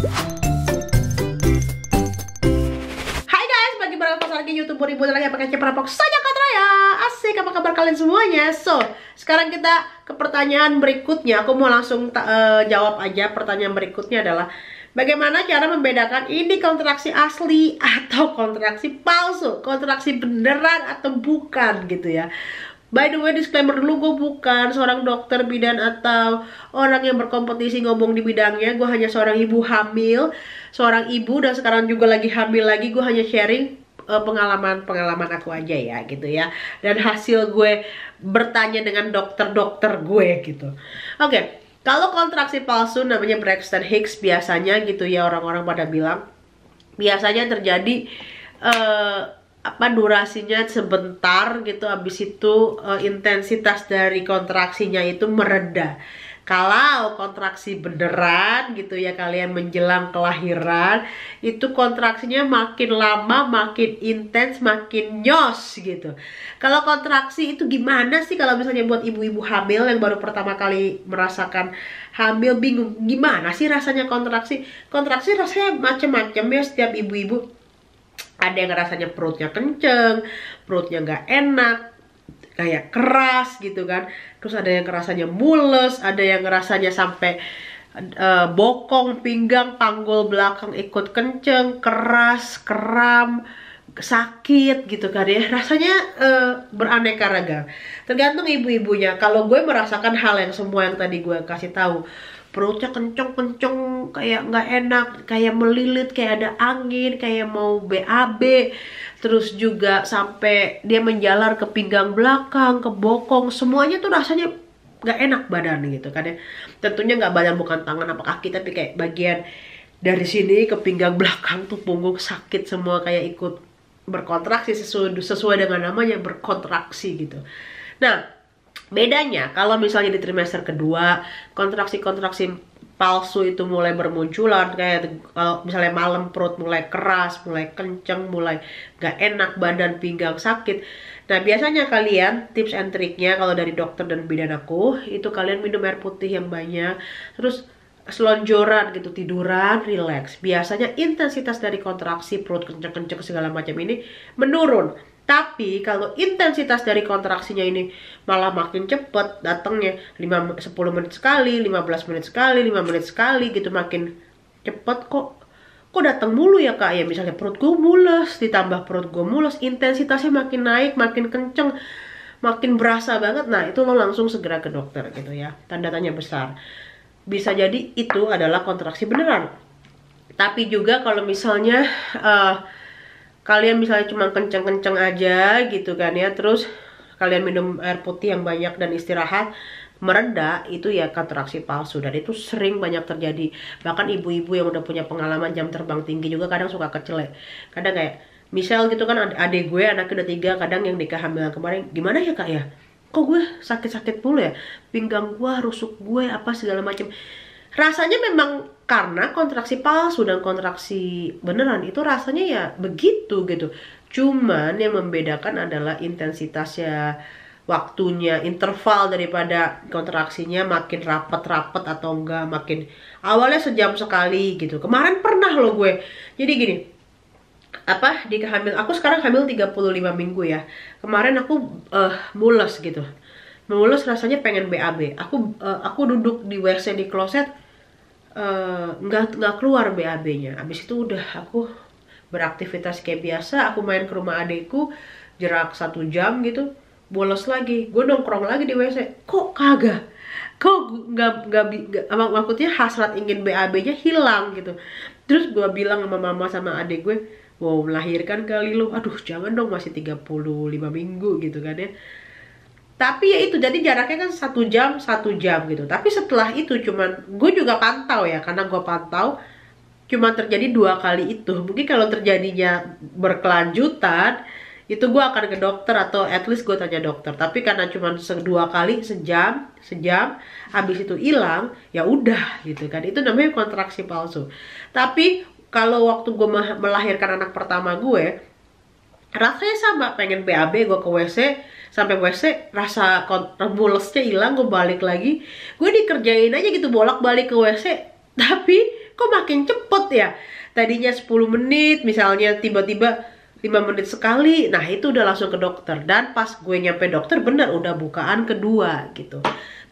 Hai guys, bagi para fans lagi YouTuber ibu lagi pakai ceprapok saja Katraya. Asik, apa kabar kalian semuanya? So, sekarang kita ke pertanyaan berikutnya. Aku mau langsung jawab aja. Pertanyaan berikutnya adalah bagaimana cara membedakan ini kontraksi asli atau kontraksi palsu, kontraksi beneran atau bukan gitu ya. By the way, disclaimer dulu, gue bukan seorang dokter bidan atau orang yang berkompetisi ngomong di bidangnya. Gue hanya seorang ibu hamil, seorang ibu dan sekarang juga lagi hamil lagi. Gue hanya sharing pengalaman aku aja ya gitu ya. Dan hasil gue bertanya dengan dokter-dokter gue gitu. Oke, kalau kontraksi palsu namanya Braxton Hicks biasanya gitu ya, orang-orang pada bilang biasanya terjadi durasinya sebentar gitu, habis itu intensitas dari kontraksinya itu mereda. Kalau kontraksi beneran gitu ya, kalian menjelang kelahiran, itu kontraksinya makin lama, makin intens, makin nyos gitu. Kalau kontraksi itu gimana sih kalau misalnya buat ibu-ibu hamil yang baru pertama kali merasakan hamil, bingung gimana sih rasanya kontraksi? Kontraksi rasanya macam-macam ya, setiap ibu-ibu. Ada yang rasanya perutnya kenceng, perutnya nggak enak, kayak keras gitu kan. Terus ada yang rasanya mules, ada yang rasanya sampai bokong, pinggang, panggul belakang ikut kenceng, keras, kram, sakit gitu kan ya. Rasanya beraneka ragam. Tergantung ibu-ibunya. Kalau gue merasakan hal yang semua yang tadi gue kasih tahu. Perutnya kenceng-kenceng, kayak nggak enak, kayak melilit, kayak ada angin, kayak mau BAB. Terus juga sampai dia menjalar ke pinggang belakang, ke bokong, semuanya tuh rasanya nggak enak badan gitu kan ya. Tentunya nggak badan, bukan tangan apa kaki, tapi kayak bagian dari sini ke pinggang belakang tuh punggung sakit semua, kayak ikut berkontraksi sesuai dengan namanya, berkontraksi gitu. Nah, bedanya kalau misalnya di trimester kedua, kontraksi-kontraksi palsu itu mulai bermunculan, kayak kalau misalnya malam perut mulai keras, mulai kenceng, mulai gak enak badan, pinggang sakit. Nah, biasanya kalian tips and triknya kalau dari dokter dan bidan aku, itu kalian minum air putih yang banyak, terus selonjoran gitu, tiduran, relax. Biasanya intensitas dari kontraksi perut kenceng-kenceng segala macam ini menurun. Tapi kalau intensitas dari kontraksinya ini malah makin cepet datangnya, 10 menit sekali, 15 menit sekali, 5 menit sekali gitu, makin cepet. Kok datang mulu ya kak ya, misalnya perut gue mules, ditambah perut gue mules, intensitasnya makin naik, makin kenceng, makin berasa banget. Nah, itu lo langsung segera ke dokter gitu ya, tanda tanya besar. Bisa jadi itu adalah kontraksi beneran. Tapi juga kalau misalnya kalian misalnya cuma kenceng-kenceng aja gitu kan ya, terus kalian minum air putih yang banyak dan istirahat, mereda, itu ya kontraksi palsu. Dan itu sering banyak terjadi. Bahkan ibu-ibu yang udah punya pengalaman jam terbang tinggi juga kadang suka kecelek. Kadang kayak misal gitu kan, adik gue anaknya udah 3, kadang yang nikah hamil kemarin, gimana ya kak ya, kok gue sakit-sakit mulu ya, pinggang gue, rusuk gue, apa segala macam. Rasanya memang karena kontraksi palsu dan kontraksi beneran itu rasanya ya begitu gitu. Cuman yang membedakan adalah intensitasnya, waktunya, interval daripada kontraksinya makin rapet-rapet atau enggak, makin awalnya sejam sekali gitu. Kemarin pernah loh gue. Jadi gini, di hamil aku sekarang hamil 35 minggu ya. Kemarin aku mules gitu. Mules rasanya pengen BAB. Aku duduk di WC di kloset, nggak keluar BAB-nya. Abis itu udah aku beraktivitas kayak biasa, aku main ke rumah adekku jarak 1 jam gitu, bolos lagi, gue nongkrong lagi di WC, kok kagak, kok nggak maksudnya hasrat ingin BAB-nya hilang gitu. Terus gue bilang sama mama sama adek gue, wow melahirkan kali lu, aduh jangan dong, masih 35 minggu gitu kan ya. Tapi ya itu, jadi jaraknya kan 1 jam gitu. Tapi setelah itu cuman, gue juga pantau ya, karena gue pantau cuma terjadi 2 kali itu. Mungkin kalau terjadinya berkelanjutan, itu gue akan ke dokter atau at least gue tanya dokter. Tapi karena cuma 2 kali, sejam, habis itu hilang, ya udah gitu kan. Itu namanya kontraksi palsu. Tapi kalau waktu gue melahirkan anak pertama gue, rasanya sama, pengen BAB, gue ke WC, sampai WC rasa mulesnya hilang, gue balik lagi, gue dikerjain aja gitu bolak-balik ke WC, tapi kok makin cepet ya. Tadinya 10 menit misalnya, tiba-tiba 5 menit sekali. Nah itu udah langsung ke dokter. Dan pas gue nyampe dokter bener udah bukaan kedua gitu.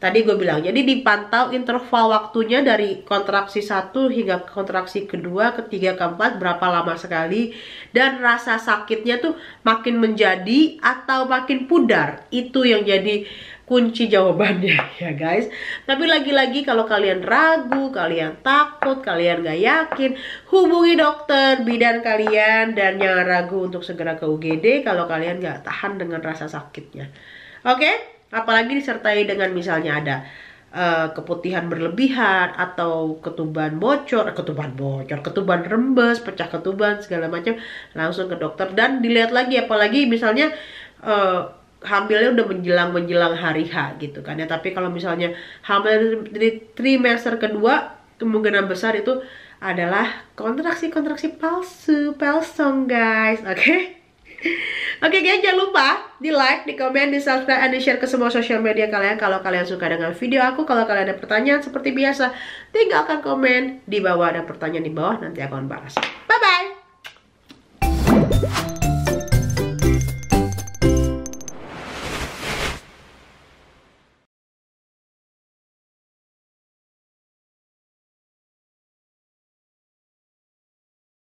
Tadi gue bilang, jadi dipantau interval waktunya dari kontraksi 1 hingga kontraksi kedua, ketiga, keempat, berapa lama sekali. Dan rasa sakitnya tuh makin menjadi atau makin pudar. Itu yang jadi kunci jawabannya ya guys. Tapi lagi-lagi kalau kalian ragu, kalian takut, kalian gak yakin, hubungi dokter bidan kalian. Dan jangan ragu untuk segera ke UGD kalau kalian gak tahan dengan rasa sakitnya. Oke? Apalagi disertai dengan misalnya ada keputihan berlebihan atau ketuban bocor, ketuban rembes, pecah ketuban segala macam, langsung ke dokter dan dilihat lagi. Apalagi misalnya hamilnya udah menjelang hari H gitu kan ya. Tapi kalau misalnya hamil di trimester kedua, kemungkinan besar itu adalah kontraksi palsu, palsong guys. Oke? Oke guys, jangan lupa di like, di komen, di subscribe, dan di share ke semua sosial media kalian kalau kalian suka dengan video aku. Kalau kalian ada pertanyaan seperti biasa, tinggalkan komen di bawah, ada pertanyaan di bawah, nanti aku akan balas. Bye bye.